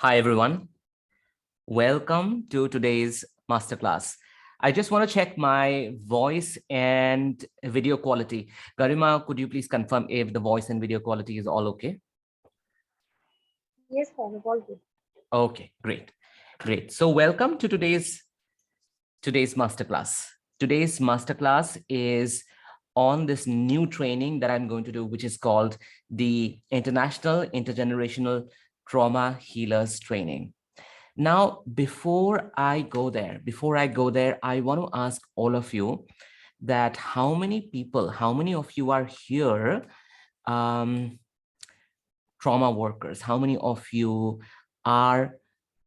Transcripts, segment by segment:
Hi, everyone. Welcome to today's masterclass. I just want to check my voice and video quality. Garima, could you please confirm if the voice and video quality is all okay? Yes, Gaurav, all good. Okay, great. Great. So welcome to today's masterclass. Today's masterclass is on this new training that I'm going to do, which is called the International Intergenerational Trauma Healers Training. Now, before I go there, I want to ask all of you that how many of you are here, trauma workers? How many of you are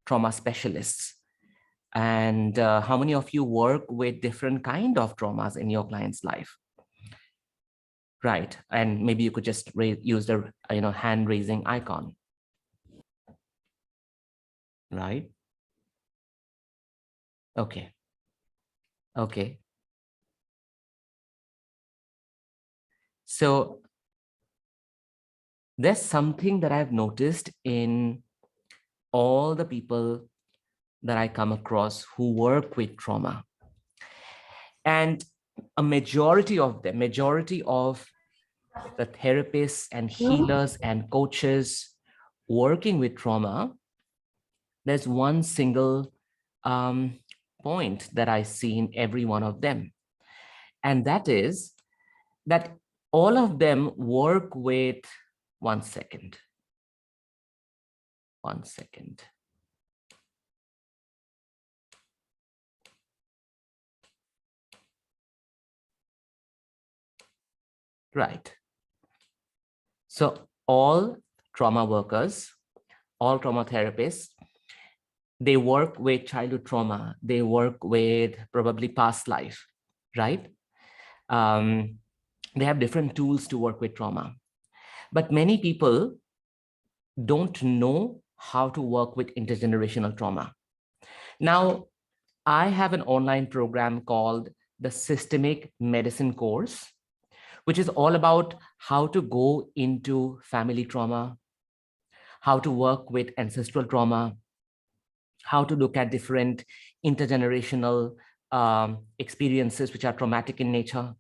trauma specialists? And how many of you work with different kind of traumas in your client's life? Right. And maybe you could just use the hand raising icon. Right. Okay. Okay. So there's something that I've noticed in all the people that I come across who work with trauma. And a majority of the therapists and healers and coaches working with trauma, there's one single point that I see in every one of them. And that is that all of them work with, one second. Right. So all trauma workers, all trauma therapists, they work with childhood trauma. They work with probably past life, right? They have different tools to work with trauma. But many people don't know how to work with intergenerational trauma. Now, I have an online program called the Systemic Medicine course, which is all about how to go into family trauma, how to work with ancestral trauma, how to look at different intergenerational experiences which are traumatic in nature,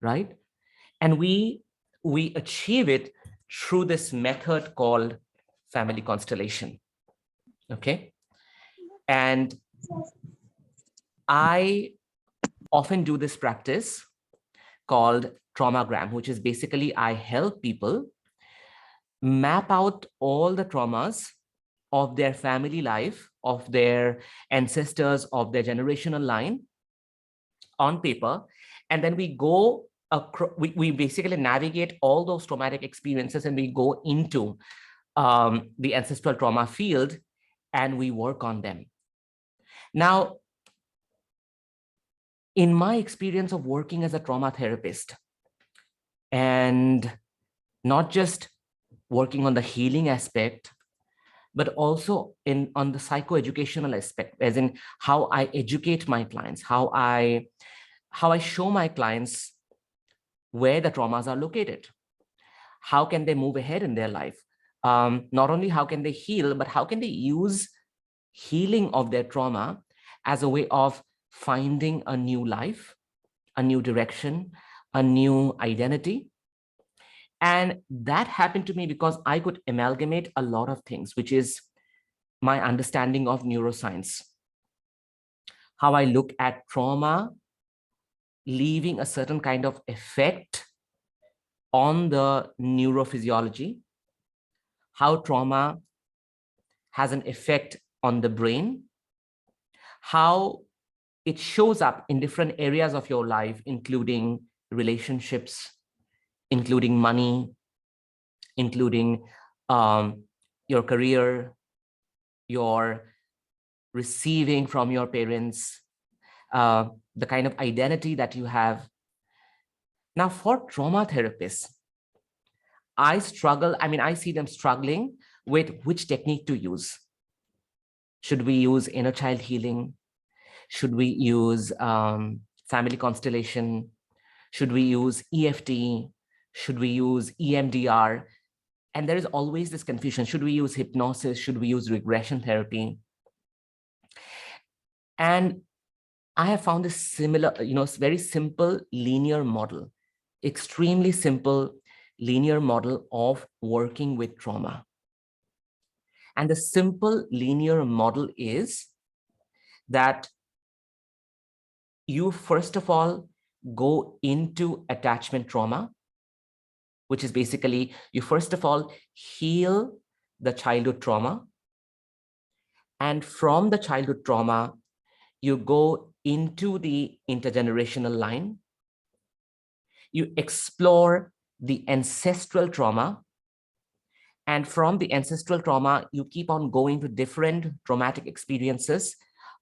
right? And we achieve it through this method called Family Constellation, okay? And I often do this practice called traumagram, which is basically I help people map out all the traumas of their family life, of their ancestors, of their generational line on paper. And then we go, we basically navigate all those traumatic experiences and we go into the ancestral trauma field and we work on them. Now, in my experience of working as a trauma therapist, and not just working on the healing aspect, but also on the psychoeducational aspect, as in how I educate my clients, how I show my clients where the traumas are located. How can they move ahead in their life? Not only how can they heal, but how can they use healing of their trauma as a way of finding a new life, a new direction, a new identity. And that happened to me because I could amalgamate a lot of things, which is my understanding of neuroscience, how I look at trauma leaving a certain kind of effect on the neurophysiology, how trauma has an effect on the brain, how it shows up in different areas of your life, including relationships, including money, including your career, your receiving from your parents, the kind of identity that you have. Now, for trauma therapists, I see them struggling with which technique to use. Should we use inner child healing? Should we use family constellation? Should we use EFT? Should we use EMDR? And there is always this confusion. Should we use hypnosis? Should we use regression therapy? And I have found this similar, very simple linear model, extremely simple linear model of working with trauma. And the simple linear model is that you, first of all, go into attachment trauma, which is basically you, first of all, heal the childhood trauma. And from the childhood trauma, you go into the intergenerational line. You explore the ancestral trauma. And from the ancestral trauma, you keep on going to different traumatic experiences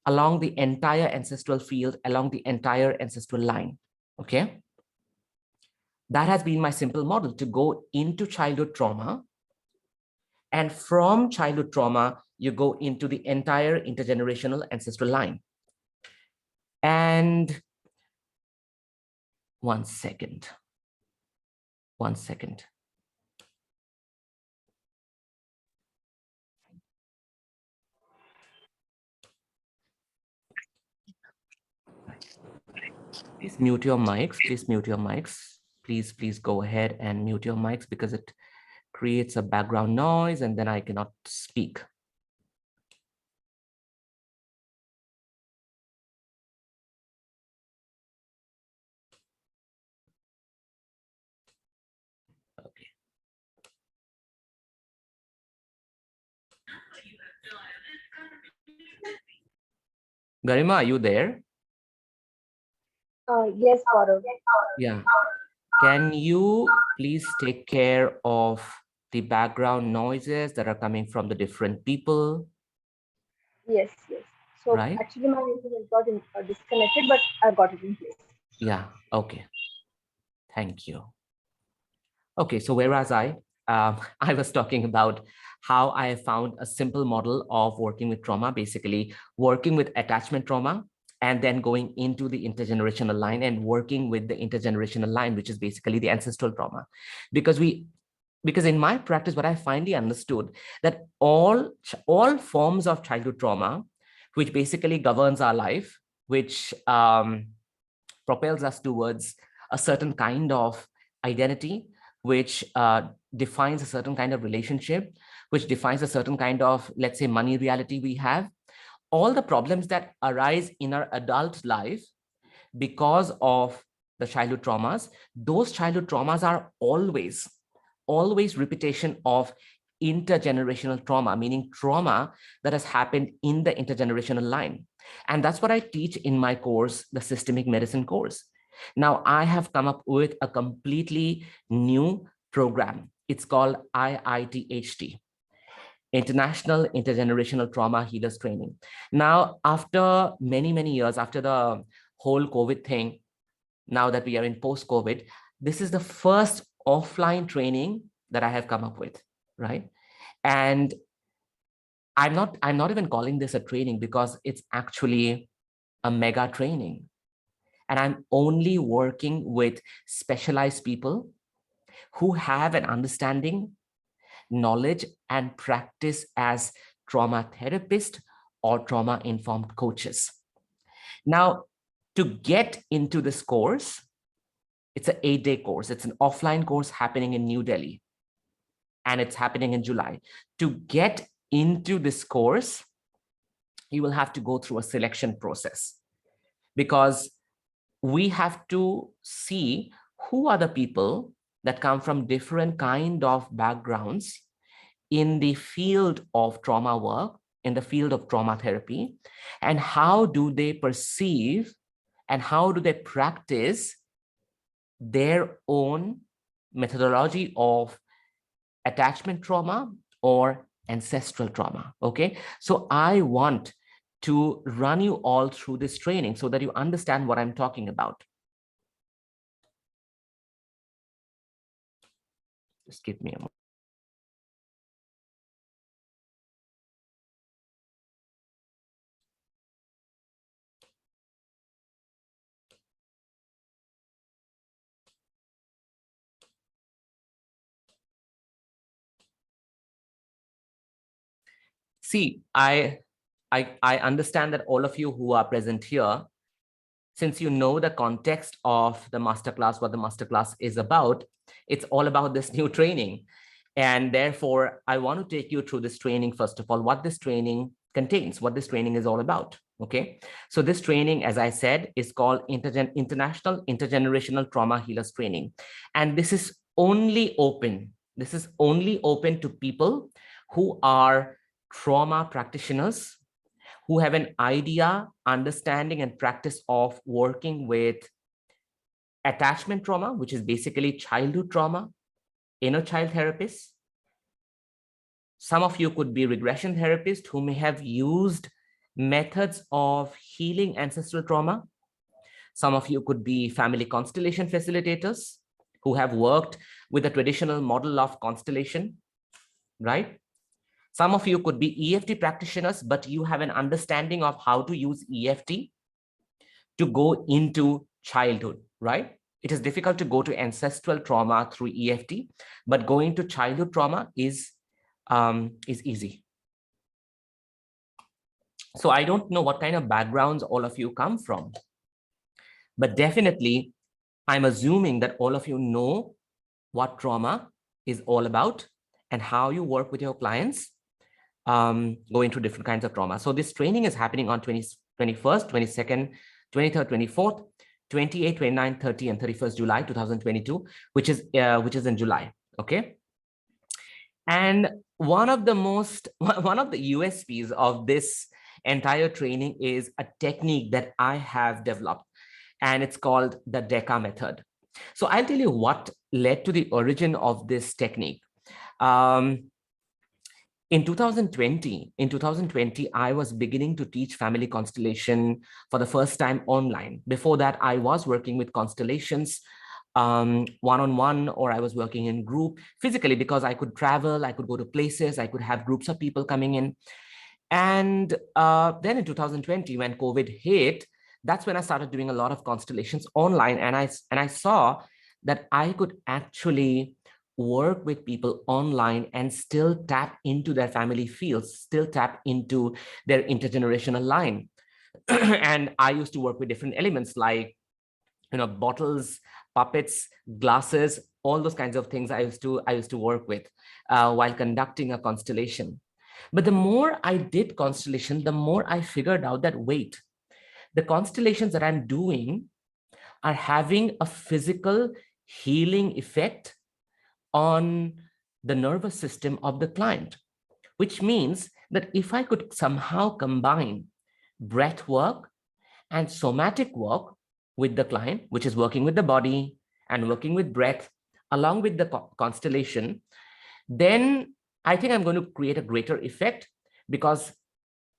along the entire ancestral field, along the entire ancestral line. Okay. That has been my simple model, to go into childhood trauma. And from childhood trauma, you go into the entire intergenerational ancestral line. And one second. Please mute your mics. Please go ahead and mute your mics, because it creates a background noise and then I cannot speak. Okay. Garima, are you there? Yes, Gaurav. Yeah. Can you please take care of the background noises that are coming from the different people, Yes, yes. So right? actually, my internet got disconnected, but I got it in place. Yeah. Okay. Thank you. Okay. So whereas I was talking about how I found a simple model of working with trauma, basically working with attachment trauma, and then going into the intergenerational line and working with the intergenerational line, which is basically the ancestral trauma. Because in my practice, what I finally understood, that all forms of childhood trauma, which basically governs our life, which propels us towards a certain kind of identity, which defines a certain kind of relationship, which defines a certain kind of, let's say, money reality we have, all the problems that arise in our adult life because of the childhood traumas, those childhood traumas are always repetition of intergenerational trauma, meaning trauma that has happened in the intergenerational line. And that's what I teach in my course, the systemic medicine course. Now, I have come up with a completely new program. It's called IITHT, International Intergenerational Trauma Healers Training. Now, after many years, after the whole COVID thing, now that we are in post-COVID, this is the first offline training that I have come up with, right? And I'm not even calling this a training, because it's actually a mega training. And I'm only working with specialized people who have an understanding, knowledge, and practice as trauma therapists or trauma-informed coaches. Now, to get into this course, it's an 8-day course. It's an offline course happening in New Delhi, and it's happening in July. To get into this course, you will have to go through a selection process, because we have to see who are the people that come from different kind of backgrounds in the field of trauma work, in the field of trauma therapy, and how do they perceive and how do they practice their own methodology of attachment trauma or ancestral trauma. Okay, so I want to run you all through this training so that you understand what I'm talking about. Just give me a moment. See, I understand that all of you who are present here, since you know the context of the masterclass, what the masterclass is about, it's all about this new training. And therefore, I want to take you through this training, first of all, what this training contains, what this training is all about. Okay. So this training, as I said, is called International Intergenerational Trauma Healers Training. And this is only open. This is only open to people who are trauma practitioners, who have an idea, understanding, and practice of working with attachment trauma, which is basically childhood trauma, inner child therapists. Some of you could be regression therapists who may have used methods of healing ancestral trauma. Some of you could be family constellation facilitators who have worked with the traditional model of constellation, right? Some of you could be EFT practitioners, but you have an understanding of how to use EFT to go into childhood, right? It is difficult to go to ancestral trauma through EFT, but going to childhood trauma is easy. So I don't know what kind of backgrounds all of you come from, but definitely I'm assuming that all of you know what trauma is all about and how you work with your clients going through different kinds of trauma. So this training is happening on 21st, 22nd, 23rd, 24th, 28th, 29th, 30th, and 31st July 2022, which is in July. Okay. And one of the USPs of this entire training is a technique that I have developed, and it's called the Deca Method. So I'll tell you what led to the origin of this technique. In 2020, I was beginning to teach family constellation for the first time online. Before that, I was working with constellations one-on-one, or I was working in group physically because I could travel, I could go to places, I could have groups of people coming in. And then in 2020, when COVID hit, that's when I started doing a lot of constellations online. And I saw that I could actually work with people online and still tap into their family fields, still tap into their intergenerational line. And I used to work with different elements like, bottles, puppets, glasses, all those kinds of things I used to work with while conducting a constellation. But the more I did constellation, the more I figured out that, wait, the constellations that I'm doing are having a physical healing effect on the nervous system of the client, which means that if I could somehow combine breath work and somatic work with the client, which is working with the body and working with breath along with the constellation, then I think I'm going to create a greater effect because,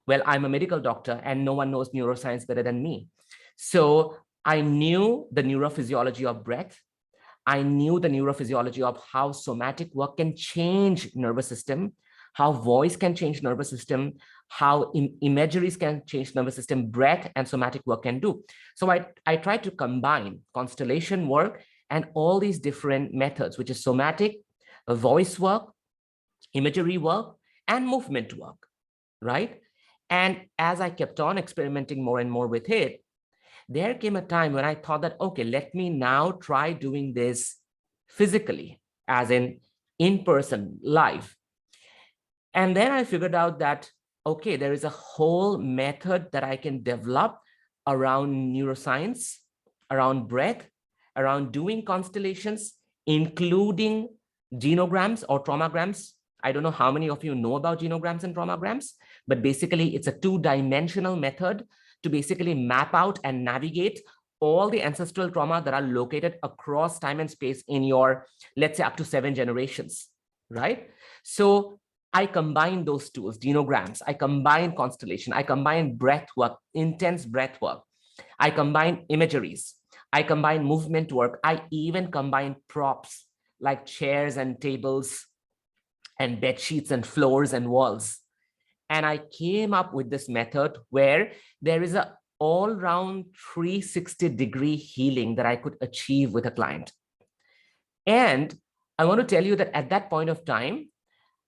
well, I'm a medical doctor and no one knows neuroscience better than me. So I knew the neurophysiology of breath. I knew the neurophysiology of how somatic work can change nervous system, how voice can change nervous system, how imageries can change nervous system, breath and somatic work can do. So I tried to combine constellation work and all these different methods, which is somatic, voice work, imagery work, and movement work, right? And as I kept on experimenting more and more with it, there came a time when I thought that, okay, let me now try doing this physically, as in person, live. And then I figured out that, okay, there is a whole method that I can develop around neuroscience, around breath, around doing constellations, including genograms or traumograms. I don't know how many of you know about genograms and traumograms, but basically it's a two-dimensional method to basically map out and navigate all the ancestral trauma that are located across time and space in your, let's say, up to 7 generations, right? So I combine those tools, genograms, I combine constellation, I combine breath work, intense breath work, I combine imageries, I combine movement work, I even combine props like chairs and tables and bed sheets and floors and walls. And I came up with this method where there is a all-round 360-degree healing that I could achieve with a client. And I want to tell you that at that point of time,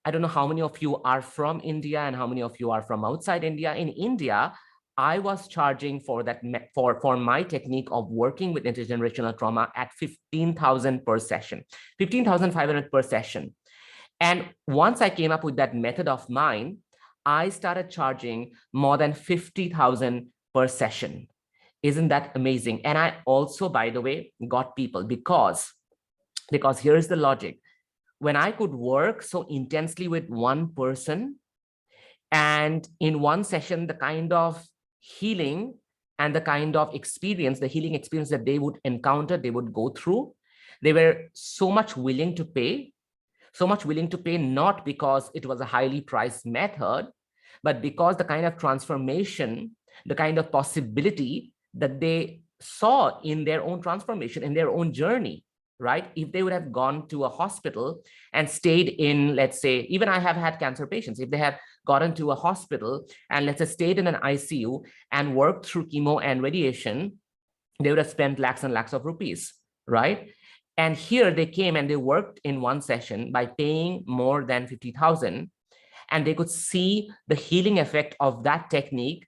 I don't know how many of you are from India and how many of you are from outside India. In India, I was charging for that for my technique of working with intergenerational trauma at 15,000 per session, 15,500 per session. And once I came up with that method of mine, I started charging more than 50,000 per session. Isn't that amazing? And I also, by the way, got people because here's the logic. When I could work so intensely with one person, and in one session, the kind of healing and the kind of experience, the healing experience that they would encounter, they would go through, they were so much willing to pay, not because it was a highly priced method, but because the kind of transformation, the kind of possibility that they saw in their own transformation, in their own journey, right? If they would have gone to a hospital and stayed in, let's say, even I have had cancer patients, if they have gotten to a hospital and let's say stayed in an ICU and worked through chemo and radiation, they would have spent lakhs and lakhs of rupees, right? And here they came and they worked in one session by paying more than 50,000, and they could see the healing effect of that technique.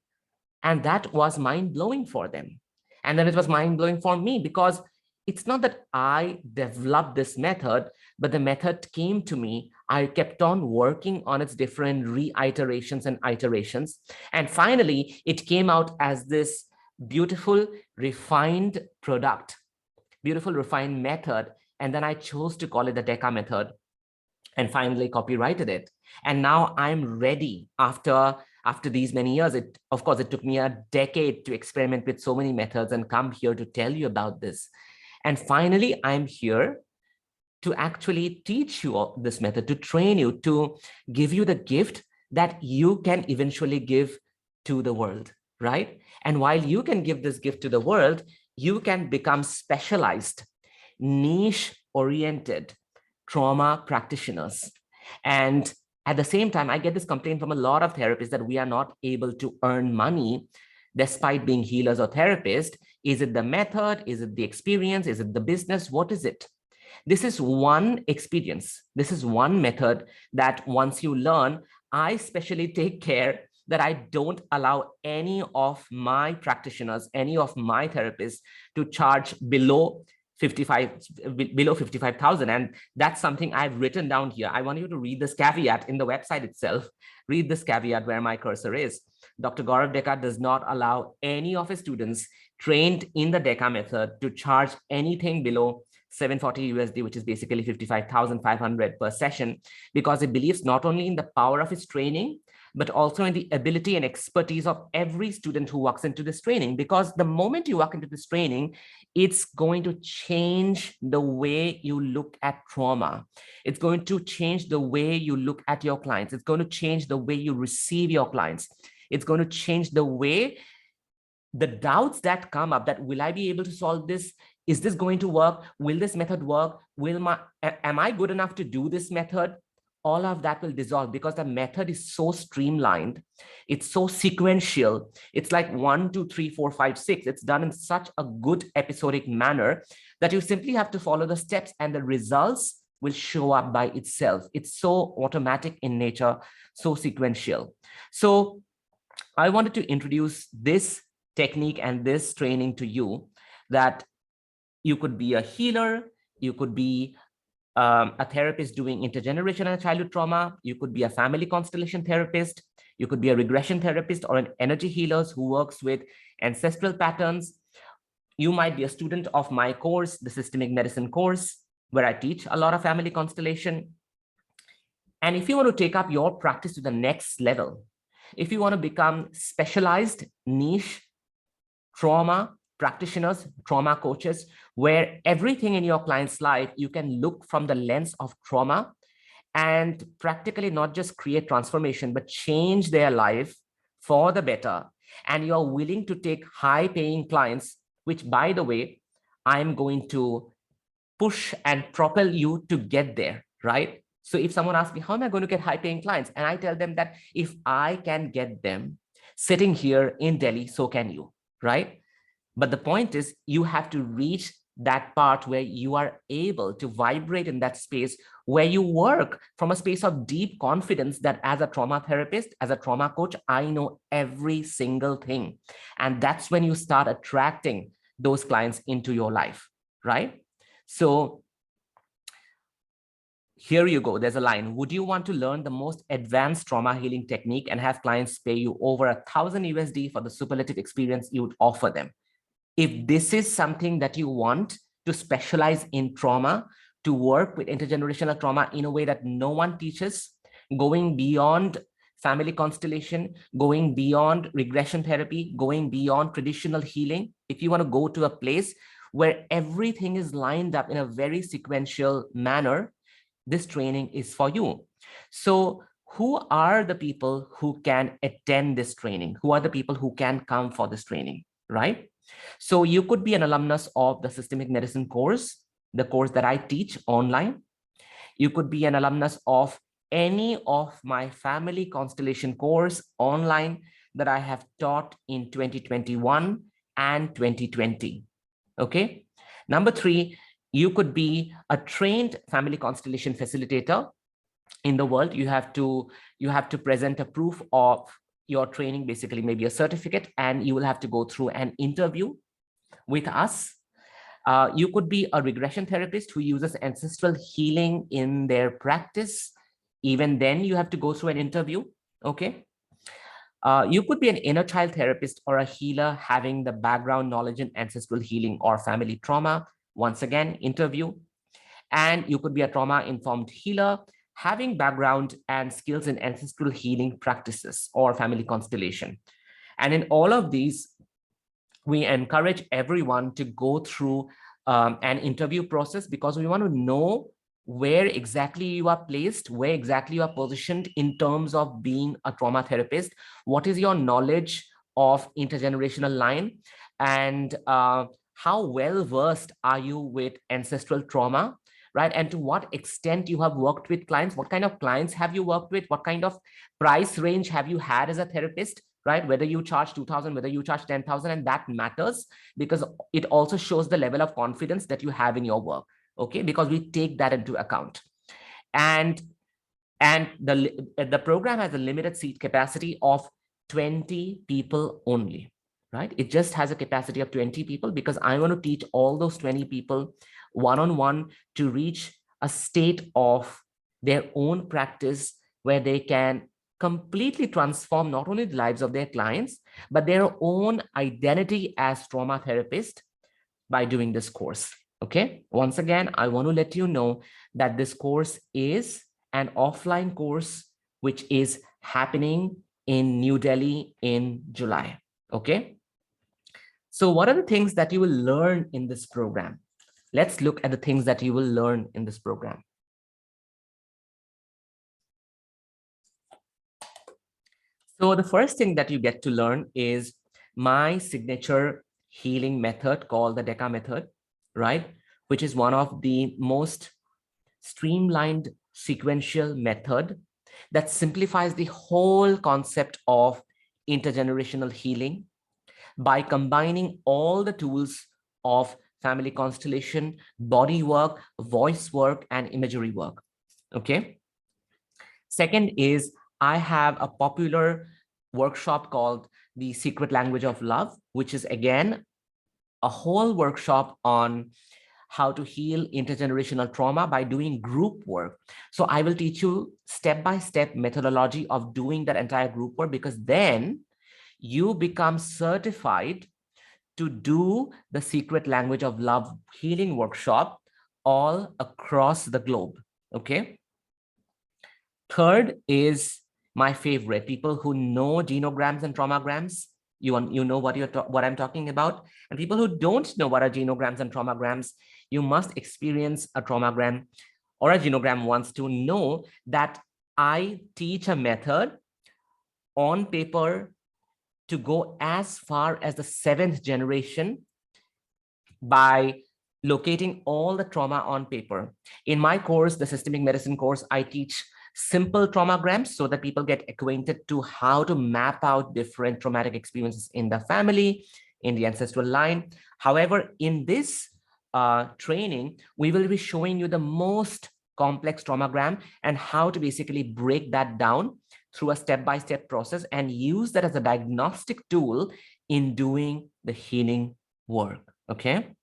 And that was mind-blowing for them. And then it was mind-blowing for me, because it's not that I developed this method, but the method came to me. I kept on working on its different reiterations and iterations. And finally, it came out as this beautiful, refined product, beautiful, refined method. And then I chose to call it the Deca Method, and finally copyrighted it. And now I'm ready after these many years. Of course, it took me a decade to experiment with so many methods and come here to tell you about this. And finally, I'm here to actually teach you all this method, to train you, to give you the gift that you can eventually give to the world, right? And while you can give this gift to the world, you can become specialized, niche-oriented trauma practitioners. And at the same time, I get this complaint from a lot of therapists that we are not able to earn money despite being healers or therapists. Is it the method? Is it the experience? Is it the business? What is it? This is one experience. This is one method that once you learn, I especially take care that I don't allow any of my practitioners, any of my therapists to charge below 55,000. And that's something I've written down here. I want you to read this caveat in the website itself. Read this caveat where my cursor is. Dr. Gaurav Deka does not allow any of his students trained in the Deca method to charge anything below 740 USD, which is basically 55,500 per session, because he believes not only in the power of his training, but also in the ability and expertise of every student who walks into this training. Because the moment you walk into this training, it's going to change the way you look at trauma. It's going to change the way you look at your clients. It's going to change the way you receive your clients. It's going to change the way the doubts that come up, that will I be able to solve this? Is this going to work? Will this method work? Am I good enough to do this method? All of that will dissolve, because the method is so streamlined. It's so sequential. It's like 1, 2, 3, 4, 5, 6. It's done in such a good episodic manner that you simply have to follow the steps and the results will show up by itself. It's so automatic in nature, so sequential. So I wanted to introduce this technique and this training to you, that you could be a healer, you could be a therapist doing intergenerational childhood trauma, you could be a family constellation therapist, you could be a regression therapist or an energy healer who works with ancestral patterns. You might be a student of my course, the systemic medicine course, where I teach a lot of family constellation. And if you want to take up your practice to the next level, if you want to become specialized niche trauma practitioners, trauma coaches, where everything in your client's life, you can look from the lens of trauma and practically not just create transformation, but change their life for the better. And you're willing to take high paying clients, which by the way, I'm going to push and propel you to get there, right? So if someone asks me, how am I going to get high paying clients? And I tell them that if I can get them sitting here in Delhi, so can you, right? But the point is, you have to reach that part where you are able to vibrate in that space, where you work from a space of deep confidence that as a trauma therapist, as a trauma coach, I know every single thing. And that's when you start attracting those clients into your life, right? So here you go. There's a line. Would you want to learn the most advanced trauma healing technique and have clients pay you over $1,000 for the superlative experience you would offer them? If this is something that you want to specialize in trauma, to work with intergenerational trauma in a way that no one teaches, going beyond family constellation, going beyond regression therapy, going beyond traditional healing, if you want to go to a place where everything is lined up in a very sequential manner, this training is for you. So who are the people who can attend this training? Who are the people who can come for this training, right? So you could be an alumnus of the systemic medicine course, the course that I teach online. You could be an alumnus of any of my family constellation course online that I have taught in 2021 and 2020. Okay. Number three, you could be a trained family constellation facilitator in the world. You have to present a proof of your training, basically maybe a certificate, and you will have to go through an interview with us. You could be a regression therapist who uses ancestral healing in their practice. Even then, you have to go through an interview. Okay. You could be an inner child therapist or a healer having the background knowledge in ancestral healing or family trauma. Once again, interview. And you could be a trauma-informed healer having background and skills in ancestral healing practices or family constellation. And in all of these, we encourage everyone to go through an interview process, because we want to know where exactly you are placed, where exactly you are positioned in terms of being a trauma therapist. What is your knowledge of intergenerational line, and how well versed are you with ancestral trauma, right? And to what extent you have worked with clients, what kind of clients have you worked with, what kind of price range have you had as a therapist, right? Whether you charge 2,000, whether you charge 10,000, and that matters because it also shows the level of confidence that you have in your work. Okay, because we take that into account. And the program has a limited seat capacity of 20 people only, right? It just has a capacity of 20 people because I want to teach all those 20 people one-on-one to reach a state of their own practice where they can completely transform not only the lives of their clients, but their own identity as trauma therapist by doing this course. Okay. Once again, I want to let you know that this course is an offline course, which is happening in New Delhi in July. Okay. So what are the things that you will learn in this program? Let's look at the things that you will learn in this program. So the first thing that you get to learn is my signature healing method called the Deca Method, right? Which is one of the most streamlined sequential method that simplifies the whole concept of intergenerational healing by combining all the tools of family constellation, body work, voice work, and imagery work. Okay. Second is I have a popular workshop called the Secret Language of Love, which is again a whole workshop on how to heal intergenerational trauma by doing group work. So I will teach you step-by-step methodology of doing that entire group work, because then you become certified to do the Secret Language of Love healing workshop all across the globe. Okay. Third is my favorite, people who know genograms and traumograms. You know what I'm talking about. And people who don't know what are genograms and traumograms, you must experience a traumagram or a genogram once to know that I teach a method on paper to go as far as the 7th generation by locating all the trauma on paper. In my course, the systemic medicine course, I teach simple traumograms so that people get acquainted to how to map out different traumatic experiences in the family, in the ancestral line. However, in this training, we will be showing you the most complex traumagram and how to basically break that down through a step-by-step process and use that as a diagnostic tool in doing the healing work. Okay.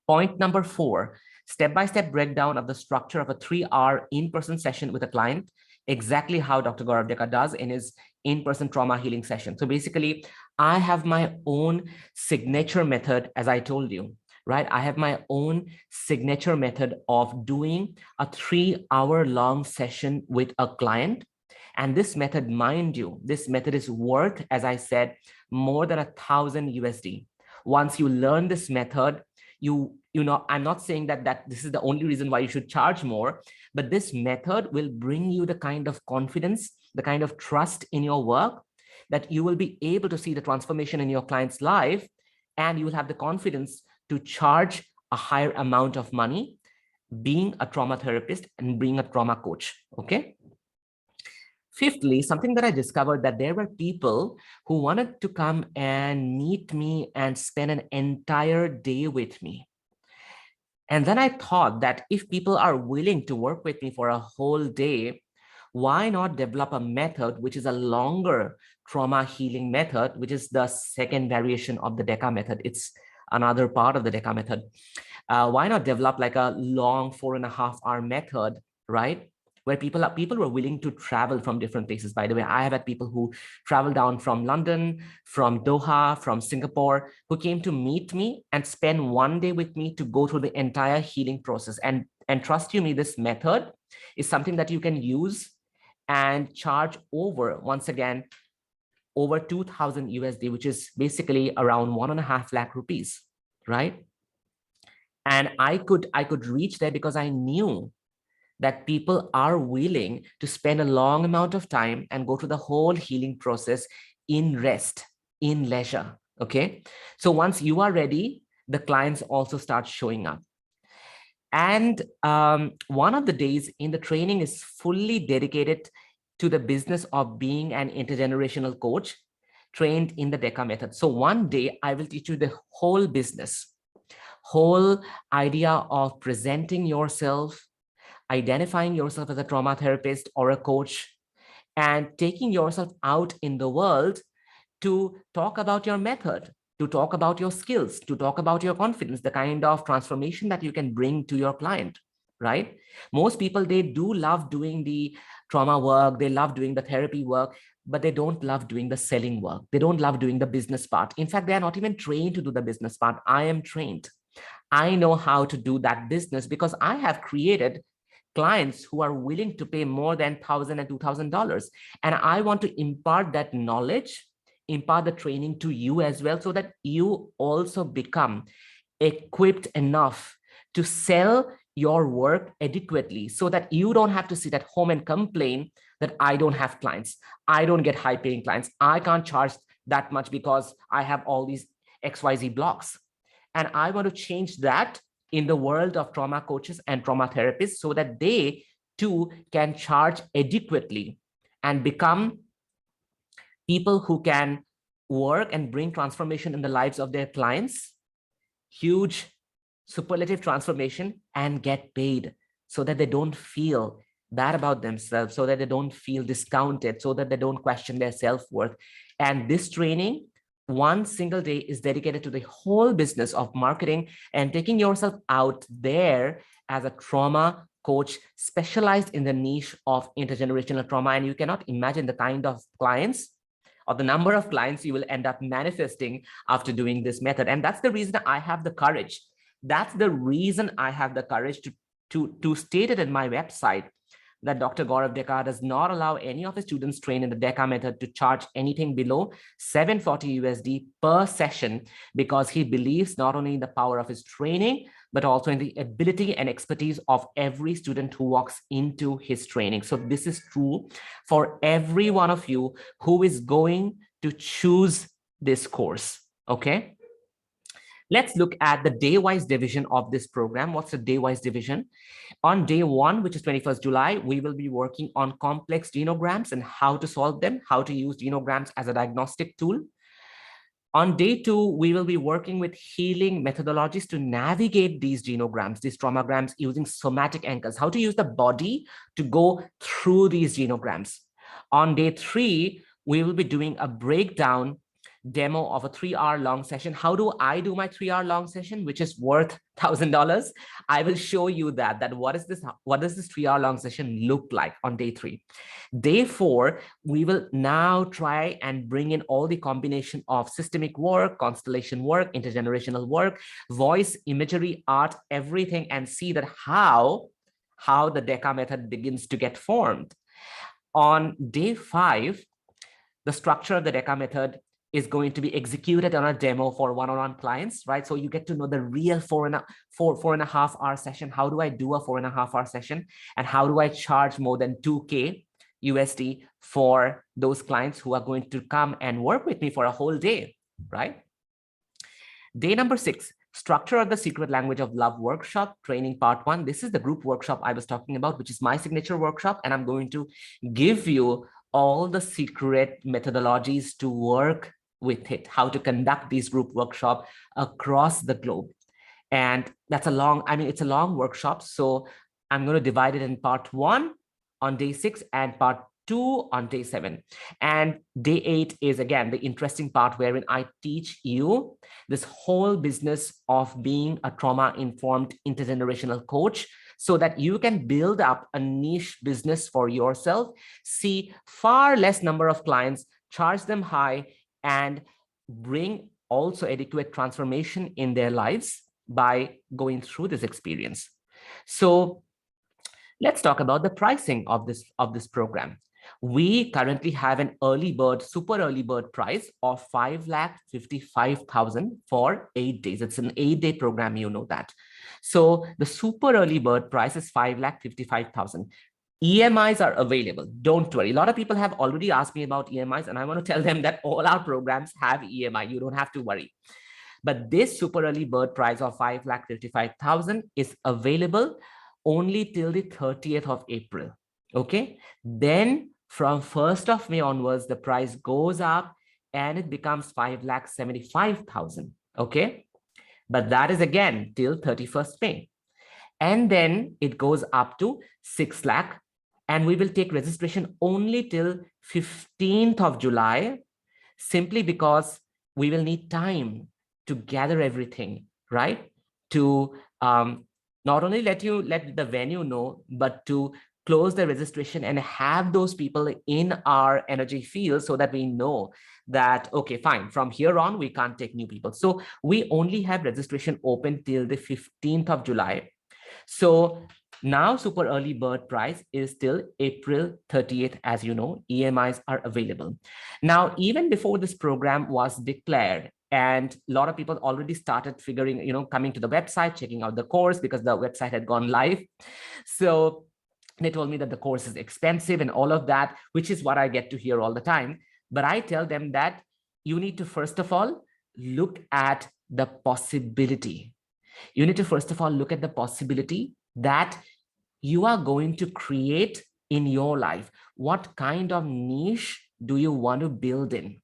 Point number 4, step-by-step breakdown of the structure of a 3-hour in-person session with a client, exactly how Dr. Gaurav Deka does in his in-person trauma healing session. So basically, I have my own signature method, as I told you, right? I have my own signature method of doing a 3-hour long session with a client. And this method, mind you, this method is worth, as I said, more than 1,000 USD. Once you learn this method, you know, I'm not saying that this is the only reason why you should charge more, but this method will bring you the kind of confidence, the kind of trust in your work that you will be able to see the transformation in your client's life, and you will have the confidence to charge a higher amount of money being a trauma therapist and being a trauma coach. Okay. Fifthly, something that I discovered, that there were people who wanted to come and meet me and spend an entire day with me. And then I thought that if people are willing to work with me for a whole day, why not develop a method which is a longer trauma healing method, which is the second variation of the Deca method. It's another part of the Deca method. Why not develop like a long 4.5-hour method, right? Where people were willing to travel from different places. By the way, I have had people who traveled down from London, from Doha, from Singapore, who came to meet me and spend one day with me to go through the entire healing process. And trust you me, this method is something that you can use and charge over, once again, over 2,000 USD, which is basically around 1.5 lakh rupees, right? And I could reach there because I knew that people are willing to spend a long amount of time and go through the whole healing process in rest, in leisure. Okay. So once you are ready, the clients also start showing up. And one of the days in the training is fully dedicated to the business of being an intergenerational coach trained in the Deca method. So one day I will teach you the whole business, whole idea of presenting yourself, identifying yourself as a trauma therapist or a coach, and taking yourself out in the world to talk about your method, to talk about your skills, to talk about your confidence, the kind of transformation that you can bring to your client, right? Most people, they do love doing the trauma work, they love doing the therapy work, but they don't love doing the selling work. They don't love doing the business part. In fact, they are not even trained to do the business part. I am trained. I know how to do that business because I have created clients who are willing to pay more than $1,000 and $2,000. And I want to impart that knowledge, impart the training to you as well, so that you also become equipped enough to sell your work adequately, so that you don't have to sit at home and complain that I don't have clients. I don't get high paying clients. I can't charge that much because I have all these XYZ blocks. And I want to change that in the world of trauma coaches and trauma therapists, so that they too can charge adequately and become people who can work and bring transformation in the lives of their clients, huge superlative transformation, and get paid, so that they don't feel bad about themselves, so that they don't feel discounted, so that they don't question their self-worth. And this training, one single day, is dedicated to the whole business of marketing and taking yourself out there as a trauma coach specialized in the niche of intergenerational trauma. And you cannot imagine the kind of clients or the number of clients you will end up manifesting after doing this method. And that's the reason I have the courage. That's the reason I have the courage to state it in my website, that Dr. Gaurav Deka does not allow any of his students trained in the Deca method to charge anything below 740 USD per session, because he believes not only in the power of his training, but also in the ability and expertise of every student who walks into his training. So this is true for every one of you who is going to choose this course, okay? Let's look at the Daywise division of this program. What's the Daywise division? On day 1, which is 21st July, we will be working on complex genograms and how to solve them, how to use genograms as a diagnostic tool. On day 2, we will be working with healing methodologies to navigate these genograms, these traumograms, using somatic anchors, how to use the body to go through these genograms. On day 3, we will be doing a breakdown demo of a 3-hour long session. How do I do my 3-hour long session, which is worth $1,000? I will show you that what does this 3-hour long session look like on day 3. Day 4, we will now try and bring in all the combination of systemic work, constellation work, intergenerational work, voice, imagery, art, everything, and see that how the Deca method begins to get formed. On day 5, the structure of the Deca method is going to be executed on a demo for one-on-one clients, right? So you get to know the real 4.5 hour session. How do I do a 4.5 hour session? And how do I charge more than 2K USD for those clients who are going to come and work with me for a whole day, right? Day number 6, structure of the secret language of love workshop, training part 1. This is the group workshop I was talking about, which is my signature workshop. And I'm going to give you all the secret methodologies to work with it, how to conduct these group workshops across the globe. And that's a long, it's a long workshop. So I'm going to divide it in part 1 on day 6 and part 2 on day 7. And day 8 is again the interesting part wherein I teach you this whole business of being a trauma-informed intergenerational coach, so that you can build up a niche business for yourself, see far less number of clients, charge them high, and bring also adequate transformation in their lives by going through this experience. So let's talk about the pricing of this program. We currently have an super early bird price of 5,55,000 for 8 days. It's an 8-day program, you know that. So the super early bird price is 5,55,000. EMIs are available. Don't worry. A lot of people have already asked me about EMIs, and I want to tell them that all our programs have EMI. You don't have to worry. But this super early bird price of 5,55,000 is available only till the 30th of April. Okay. Then from 1st of May onwards, the price goes up and it becomes 5,75,000. Okay. But that is again till 31st May. And then it goes up to 6 lakh. And we will take registration only till 15th of July, simply because we will need time to gather everything, right? To not only let the venue know, but to close the registration and have those people in our energy field so that we know that, okay, fine, from here on, we can't take new people. So we only have registration open till the 15th of July. So now super early bird price is till April 30th. As you know, EMIs are available. Now, even before this program was declared, and a lot of people already started figuring, coming to the website, checking out the course because the website had gone live. So they told me that the course is expensive and all of that, which is what I get to hear all the time. But I tell them that you need to, first of all, look at the possibility. You need to, first of all, look at the possibility that you are going to create in your life. What kind of niche do you want to build in?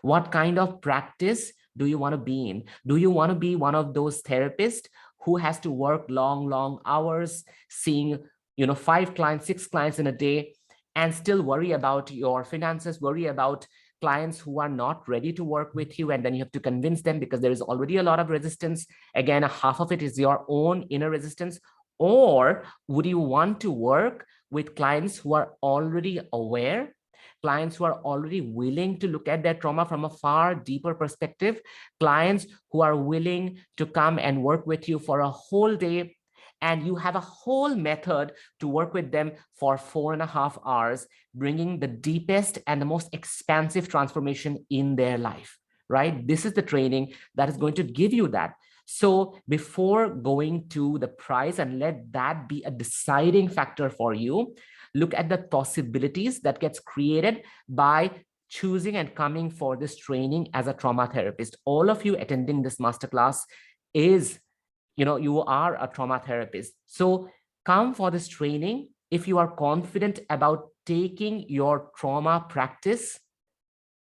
What kind of practice do you want to be in? Do you want to be one of those therapists who has to work long hours, seeing 5 clients, 6 clients in a day, and still worry about your finances, worry about clients who are not ready to work with you, and then you have to convince them because there is already a lot of resistance. Again, half of it is your own inner resistance. Or would you want to work with clients who are already aware, clients who are already willing to look at their trauma from a far deeper perspective, clients who are willing to come and work with you for a whole day, and you have a whole method to work with them for 4.5 hours, bringing the deepest and the most expansive transformation in their life, right? This is the training that is going to give you that. So before going to the price, and let that be a deciding factor for you, look at the possibilities that gets created by choosing and coming for this training as a trauma therapist. All of you attending this masterclass is, you are a trauma therapist. So come for this training if you are confident about taking your trauma practice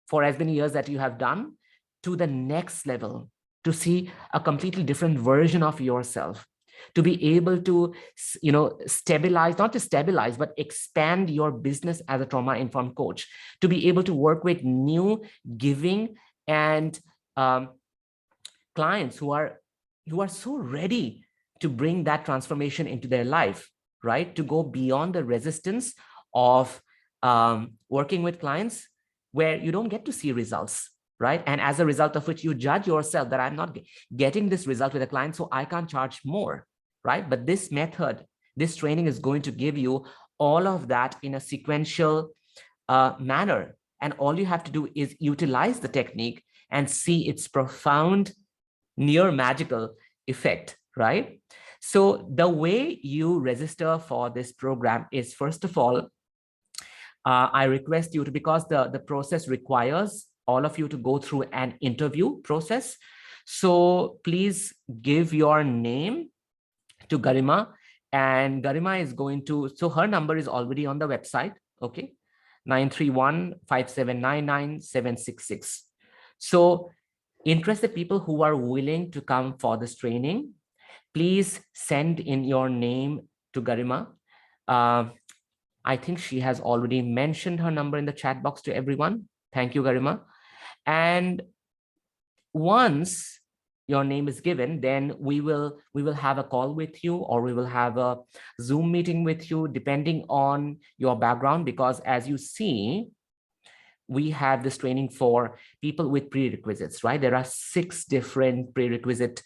for as many years that you have done to the next level, to see a completely different version of yourself, to be able to, stabilize, not just stabilize, but expand your business as a trauma-informed coach, to be able to work with new, giving, and clients who are so ready to bring that transformation into their life, right? To go beyond the resistance of working with clients where you don't get to see results, right? And as a result of which you judge yourself that I'm not getting this result with a client, so I can't charge more, right? But this method, this training is going to give you all of that in a sequential manner. And all you have to do is utilize the technique and see its profound, near magical effect, right? So the way you register for this program is, first of all, I request you to, because the process requires all of you to go through an interview process. So please give your name to Garima, and Garima is going to, so her number is already on the website, okay? 931-5799-766. So interested people who are willing to come for this training, please send in your name to Garima. I think she has already mentioned her number in the chat box to everyone. Thank you, Garima. And once your name is given, then we will have a call with you, or we will have a Zoom meeting with you, depending on your background, because as you see, we have this training for people with prerequisites, right? There are 6 different prerequisite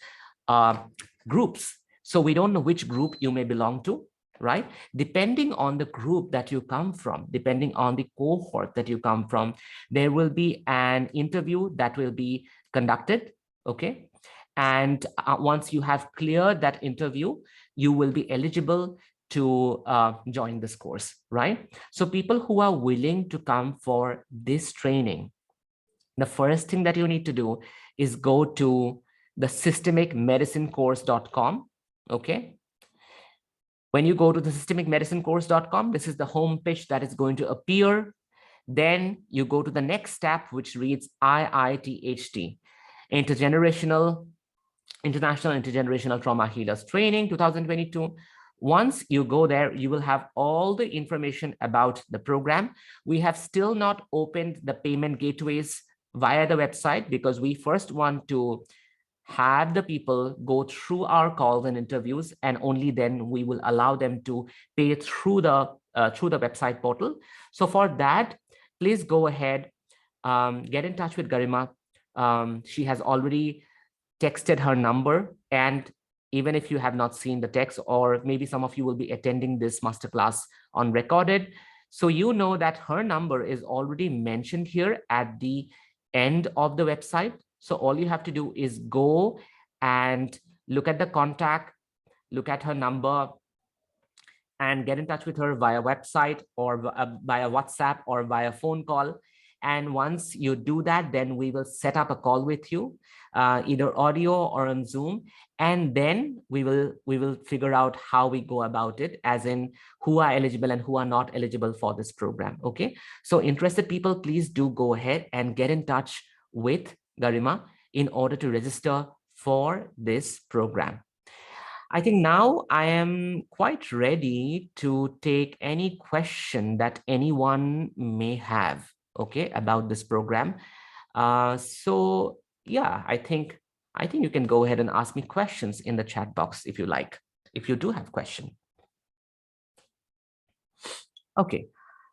groups. So we don't know which group you may belong to, right? Depending on the group that you come from, depending on the cohort that you come from, there will be an interview that will be conducted, okay? And once you have cleared that interview, you will be eligible to join this course, right? So people who are willing to come for this training, the first thing that you need to do is go to the systemicmedicinecourse.com, okay? When you go to the systemicmedicinecourse.com, this is the home page that is going to appear. Then you go to the next tab, which reads IITHT, International Intergenerational Trauma Healers Training 2022. Once you go there, you will have all the information about the program. We have still not opened the payment gateways via the website, because we first want to have the people go through our calls and interviews, and only then we will allow them to pay through the website portal. So for that, please go ahead, get in touch with Garima. She has already texted her number, and even if you have not seen the text, or maybe some of you will be attending this masterclass on recorded, so you know that her number is already mentioned here at the end of the website. So all you have to do is go and look at the contact, look at her number, and get in touch with her via website, or via WhatsApp, or via phone call. And once you do that, then we will set up a call with you, either audio or on Zoom. And then we will figure out how we go about it, as in who are eligible and who are not eligible for this program. Okay. So interested people, please do go ahead and get in touch with Garima in order to register for this program. I think now I am quite ready to take any question that anyone may have, okay, about this program. So yeah, I think you can go ahead and ask me questions in the chat box if you like, if you do have question. Okay.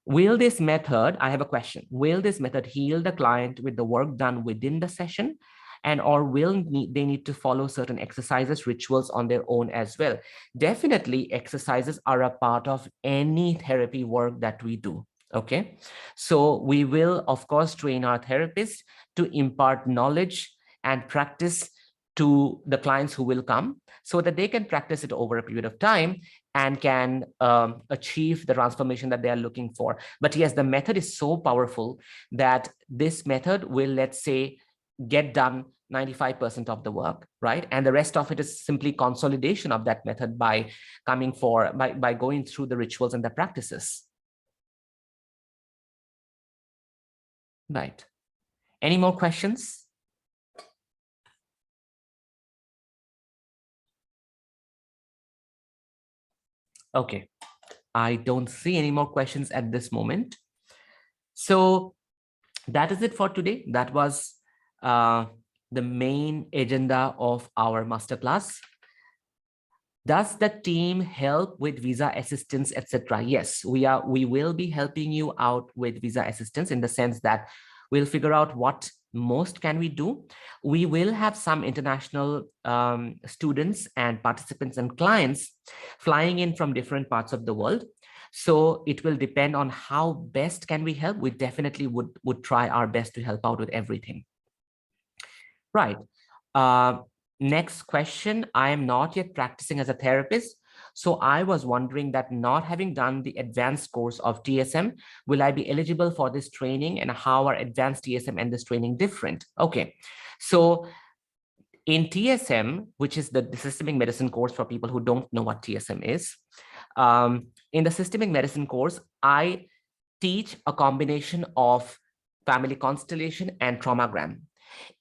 Will this method, I have a question, will this method heal the client with the work done within the session? And or will they need to follow certain exercises, rituals on their own as well? Definitely exercises are a part of any therapy work that we do. Okay, so we will of course train our therapists to impart knowledge and practice to the clients who will come, so that they can practice it over a period of time and can achieve the transformation that they are looking for. But yes, the method is so powerful that this method will, let's say, get done 95% of the work, right? And the rest of it is simply consolidation of that method by going through the rituals and the practices. Right. Any more questions? Okay, I don't see any more questions at this moment. So that is it for today. That was the main agenda of our masterclass. Does the team help with visa assistance, etc.? Yes, we will be helping you out with visa assistance in the sense that we'll figure out what most can we do. We will have some international students and participants and clients flying in from different parts of the world. So it will depend on how best can we help. We definitely would try our best to help out with everything. Right. Next question. I am not yet practicing as a therapist. So I was wondering that not having done the advanced course of TSM, will I be eligible for this training, and how are advanced TSM and this training different? Okay. So in TSM, which is the systemic medicine course for people who don't know what TSM is, in the systemic medicine course, I teach a combination of family constellation and traumagram.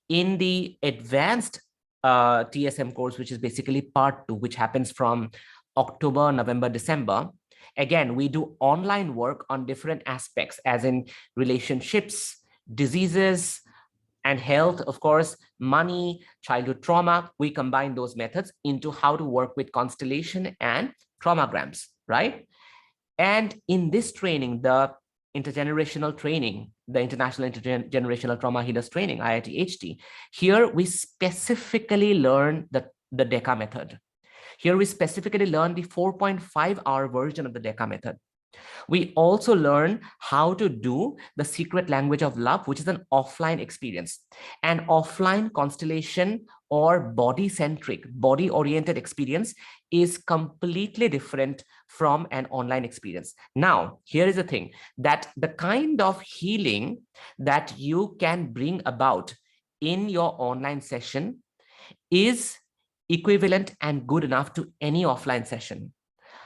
In the advanced TSM course, which is basically part 2, which happens from October, November, December, again, we do online work on different aspects, as in relationships, diseases, and health, of course, money, childhood trauma. We combine those methods into how to work with constellation and traumograms, right? And in this training, the intergenerational training, the International Intergenerational Trauma Healers Training, IITHT, here we specifically learn the Deca method. Here we specifically learn the 4.5-hour version of the Deca method. We also learn how to do the secret language of love, which is an offline experience. An offline constellation or body-centric, body-oriented experience is completely different from an online experience. Now, here is the thing, that the kind of healing that you can bring about in your online session is equivalent and good enough to any offline session.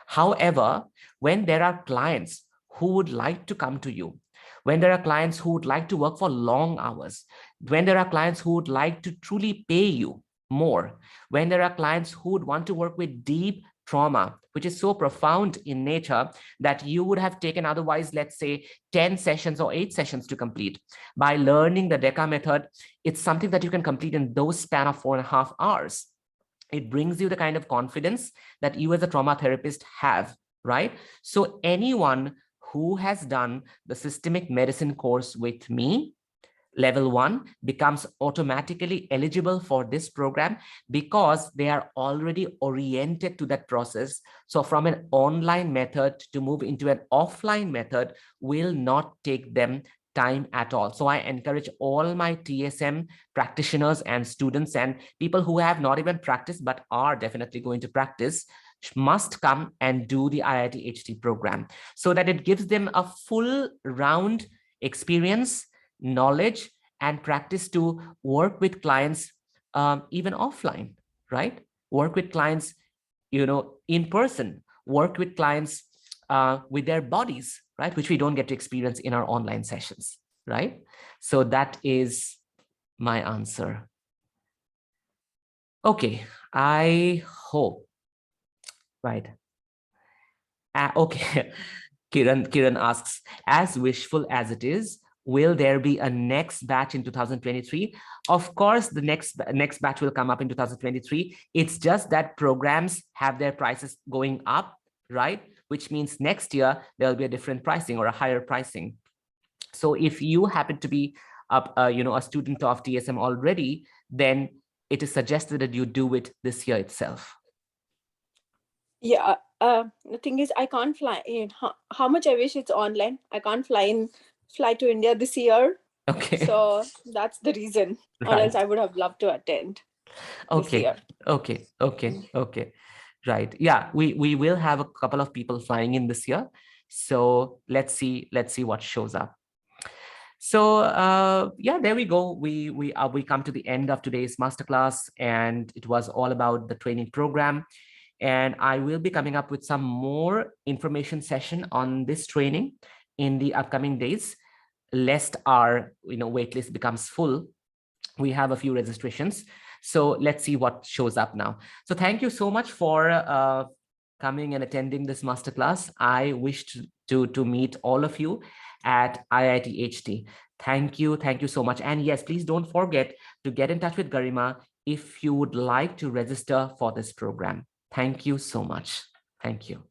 However, when there are clients who would like to come to you, when there are clients who would like to work for long hours, when there are clients who would like to truly pay you more, when there are clients who would want to work with deep trauma, which is so profound in nature that you would have taken otherwise, let's say, 10 sessions or 8 sessions to complete. By learning the Deca method, it's something that you can complete in those span of 4.5 hours. It brings you the kind of confidence that you as a trauma therapist have, right? So anyone who has done the systemic medicine course with me, level 1, becomes automatically eligible for this program because they are already oriented to that process. So from an online method to move into an offline method will not take them time at all. So I encourage all my TSM practitioners and students and people who have not even practiced but are definitely going to practice must come and do the IIT-HT program so that it gives them a full round experience, knowledge, and practice to work with clients even offline, right? Work with clients, in person, work with clients with their bodies, right? Which we don't get to experience in our online sessions, right? So that is my answer. Okay, I hope, right? Okay, Kiran asks, as wishful as it is, will there be a next batch in 2023? Of course, the next batch will come up in 2023. It's just that programs have their prices going up, right? Which means next year there'll be a different pricing or a higher pricing. So if you happen to be a student of TSM already, then it is suggested that you do it this year itself. Yeah. The thing is, I can't fly in. How much I wish it's online. I can't fly to India this year. Okay. So that's the reason. Or else I would have loved to attend this year. Okay. Right. Yeah, we will have a couple of people flying in this year. So let's see what shows up. So yeah, there we go. We come to the end of today's masterclass, and it was all about the training program. And I will be coming up with some more information session on this training in the upcoming days, lest our waitlist becomes full. We have a few registrations. So let's see what shows up now. So thank you so much for coming and attending this masterclass. I wish to meet all of you at IIT HT. Thank you. Thank you so much. And yes, please don't forget to get in touch with Garima if you would like to register for this program. Thank you so much. Thank you.